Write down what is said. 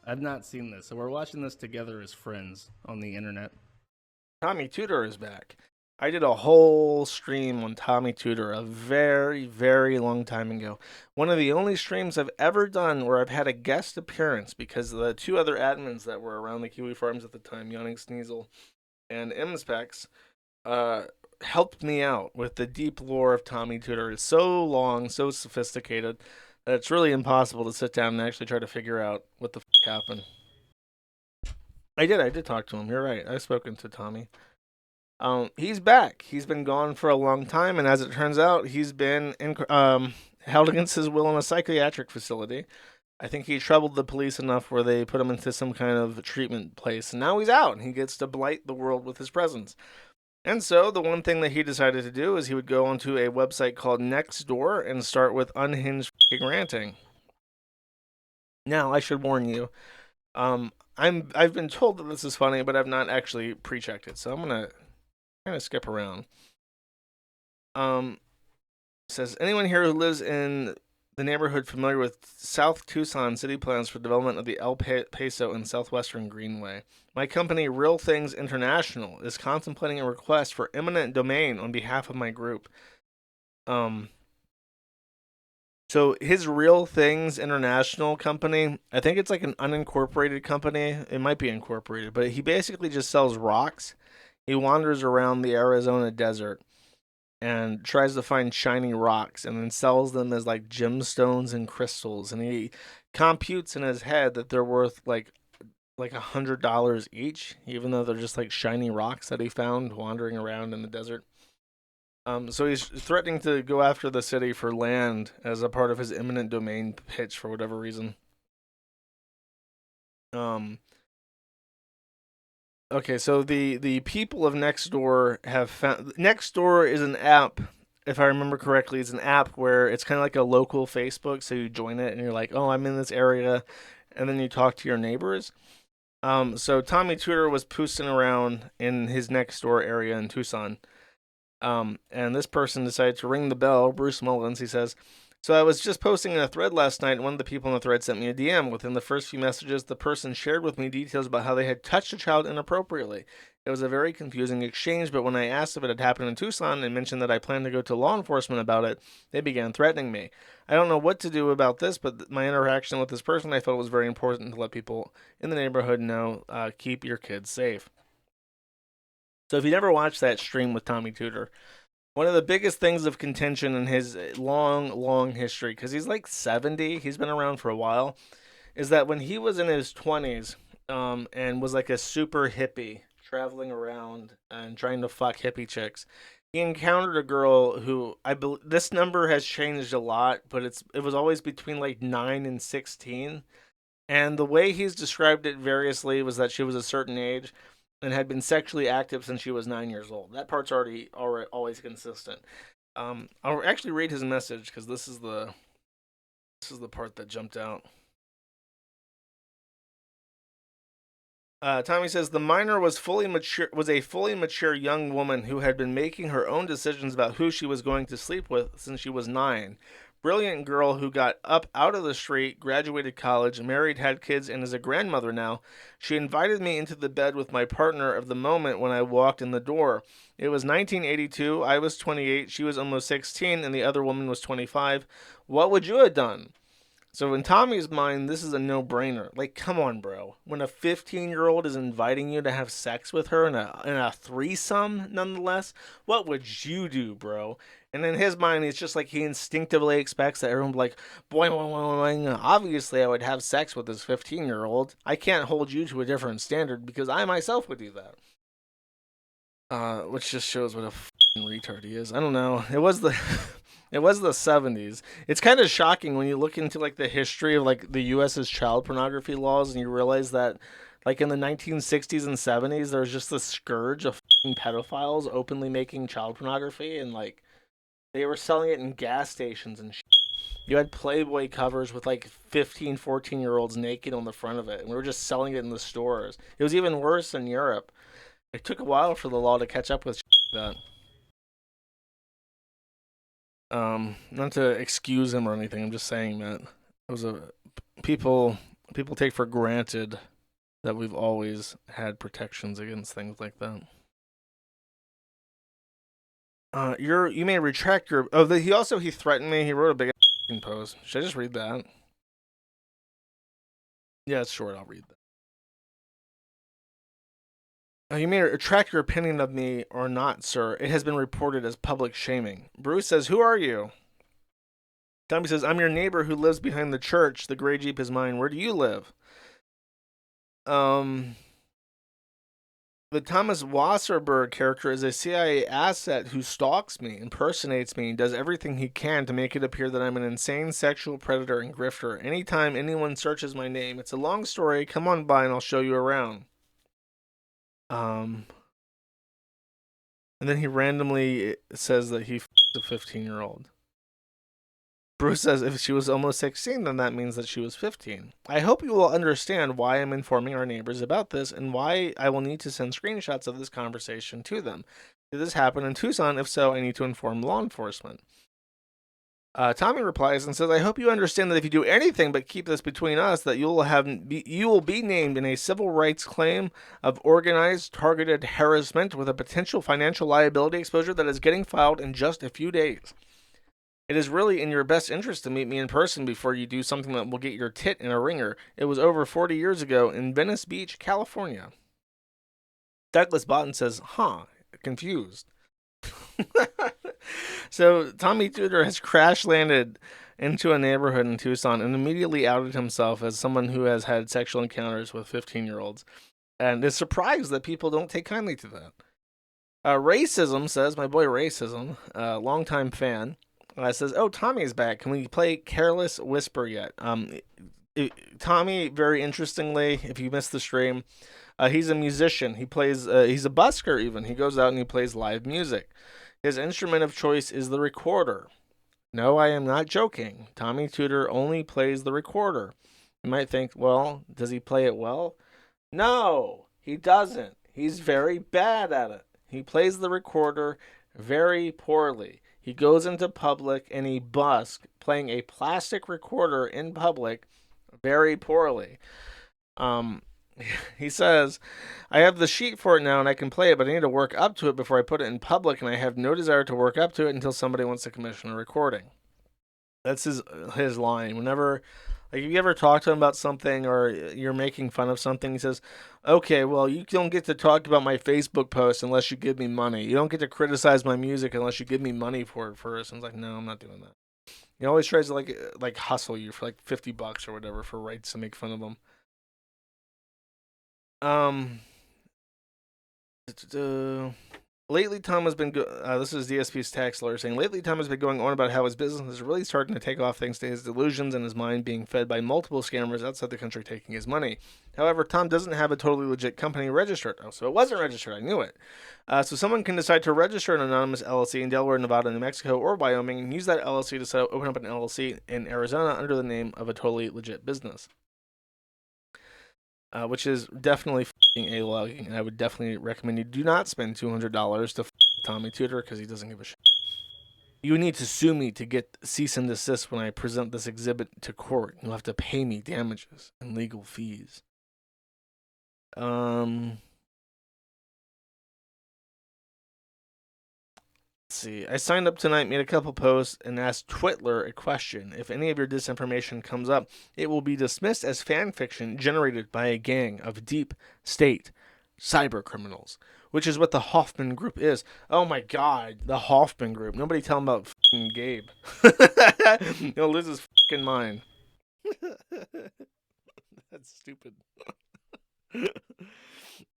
I've not seen this, so we're watching this together as friends on the internet. Tommy Tooter is back. I did a whole stream on Tommy Tooter a very, very long time ago. One of the only streams I've ever done where I've had a guest appearance because the two other admins that were around the Kiwi Farms at the time, Yawning Sneasel and Imspecs, uh, helped me out with the deep lore of Tommy Tooter. It's so long, so sophisticated, that it's really impossible to sit down and actually try to figure out what the happened. I did talk to him. You're right. I've spoken to Tommy. He's back. He's been gone for a long time, and as it turns out, he's been held against his will in a psychiatric facility. I think he troubled the police enough where they put him into some kind of treatment place, and now he's out, and he gets to blight the world with his presence. And so, the one thing that he decided to do is he would go onto a website called Nextdoor and start with unhinged ranting. Now, I should warn you, I've been told that this is funny, but I've not actually pre-checked it, so I'm gonna kind of skip around. Um, Says anyone here who lives in the neighborhood familiar with South Tucson city plans for development of the El Paso and Southwestern Greenway. My company, Real Things International, is contemplating a request for eminent domain on behalf of my group. Um, so his Real Things International company, I think it's like an unincorporated company. It might be incorporated, but he basically just sells rocks. He wanders around the Arizona desert and tries to find shiny rocks and then sells them as like gemstones and crystals. And he computes in his head that they're worth like $100 each, even though they're just like shiny rocks that he found wandering around in the desert. So he's threatening to go after the city for land as a part of his eminent domain pitch for whatever reason. Um, okay, so the people of Nextdoor have found Nextdoor is an app. If I remember correctly, it's an app where it's kind of like a local Facebook. So you join it and you're like, oh, I'm in this area, and then you talk to your neighbors. So Tommy Tooter was poosing around in his Nextdoor area in Tucson. And this person decided to ring the bell. Bruce Mullins, he says. So I was just posting in a thread last night, and one of the people in the thread sent me a DM. Within the first few messages, the person shared with me details about how they had touched a child inappropriately. It was a very confusing exchange, but when I asked if it had happened in Tucson and mentioned that I planned to go to law enforcement about it, they began threatening me. I don't know what to do about this, but my interaction with this person I felt was very important to let people in the neighborhood know, keep your kids safe. So if you never watched that stream with Tommy Tooter, one of the biggest things of contention in his long, long history, because he's like 70, he's been around for a while, is that when he was in his 20s and was like a super hippie, traveling around and trying to fuck hippie chicks, he encountered a girl who I believe this number has changed a lot, but it was always between like 9 and 16. And the way he's described it variously was that she was a certain age and had been sexually active since she was 9 years old. That part's already always consistent. I'll actually read his message because this is the part that jumped out. Tommy says the minor was a fully mature young woman who had been making her own decisions about who she was going to sleep with since she was 9. Brilliant girl who got up out of the street, graduated college, married, had kids, and is a grandmother now. She invited me into the bed with my partner of the moment when I walked in the door. It was 1982. I was 28. She was almost 16, and the other woman was 25. What would you have done? So in Tommy's mind, this is a no-brainer. Like, come on, bro. When a 15-year-old is inviting you to have sex with her in a threesome, nonetheless, what would you do, bro? And in his mind, it's just like he instinctively expects that everyone will be like, boing, boing, boing, boing. Obviously, I would have sex with this 15-year-old. I can't hold you to a different standard because I myself would do that. Which just shows what a retard he is. I don't know. It was the 70s. It's kind of shocking when you look into like the history of like the US's child pornography laws and you realize that like in the 1960s and 70s there was just this scourge of pedophiles openly making child pornography and like they were selling it in gas stations and shit. You had Playboy covers with like 15, 14-year-olds naked on the front of it and we were just selling it in the stores. It was even worse in Europe. It took a while for the law to catch up with that. Not to excuse him or anything. I'm just saying that it was a people people take for granted that we've always had protections against things like that. You may retract your. Oh, he threatened me. He wrote a big post. Should I just read that? Yeah, it's short. I'll read that. You may retract your opinion of me or not, sir. It has been reported as public shaming. Bruce says, "Who are you?" Tommy says, "I'm your neighbor who lives behind the church. The gray Jeep is mine. Where do you live?" The Thomas Wasserberg character is a CIA asset who stalks me, impersonates me, and does everything he can to make it appear that I'm an insane sexual predator and grifter. Anytime anyone searches my name, it's a long story. Come on by and I'll show you around. And then he randomly says that he f***ed a 15-year-old. Bruce says if she was almost 16, then that means that she was 15. I hope you will understand why I'm informing our neighbors about this and why I will need to send screenshots of this conversation to them. Did this happen in Tucson? If so, I need to inform law enforcement. Tommy replies and says, I hope you understand that if you do anything but keep this between us, that you will be named in a civil rights claim of organized, targeted harassment with a potential financial liability exposure that is getting filed in just a few days. It is really in your best interest to meet me in person before you do something that will get your tit in a ringer. It was over 40 years ago in Venice Beach, California. Douglas Botten says, confused. So Tommy Tooter has crash landed into a neighborhood in Tucson and immediately outed himself as someone who has had sexual encounters with 15-year-olds and is surprised that people don't take kindly to that. Racism says, my boy Racism, longtime fan, says, oh, Tommy's back. Can we play Careless Whisper yet? Tommy, very interestingly, if you missed the stream, he's a musician. He plays, he's a busker even. He goes out and he plays live music. His instrument of choice is the recorder. No, I am not joking. Tommy Tooter only plays the recorder. You might think, well, does he play it well? No, he doesn't. He's very bad at it. He plays the recorder very poorly. He goes into public and he busks playing a plastic recorder in public very poorly. He says, I have the sheet for it now and I can play it, but I need to work up to it before I put it in public, and I have no desire to work up to it until somebody wants to commission a recording. That's his line. Whenever, like, if you ever talk to him about something or you're making fun of something, he says, okay, well, you don't get to talk about my Facebook post unless you give me money. You don't get to criticize my music unless you give me money for it first. And it's like, no, I'm not doing that. He always tries to like hustle you for like $50 or whatever for rights to make fun of him. Lately, Tom has been. This is DSP's tax lawyer saying, lately, Tom has been going on about how his business is really starting to take off thanks to his delusions and his mind being fed by multiple scammers outside the country taking his money. However, Tom doesn't have a totally legit company registered. Oh, so it wasn't registered. I knew it. So someone can decide to register an anonymous LLC in Delaware, Nevada, New Mexico, or Wyoming and use that LLC to open up an LLC in Arizona under the name of a totally legit business. Which is definitely f***ing A-logging, and I would definitely recommend you do not spend $200 to f*** Tommy Tooter because he doesn't give a shit. You need to sue me to get cease and desist when I present this exhibit to court. You'll have to pay me damages and legal fees. See, I signed up tonight, made a couple posts, and asked Twitler a question. If any of your disinformation comes up, it will be dismissed as fan fiction generated by a gang of deep state cyber criminals, which is what the Hoffman Group is. Oh my God, the Hoffman Group. Nobody tell him about f***ing Gabe. He'll lose his f***ing mind. That's stupid.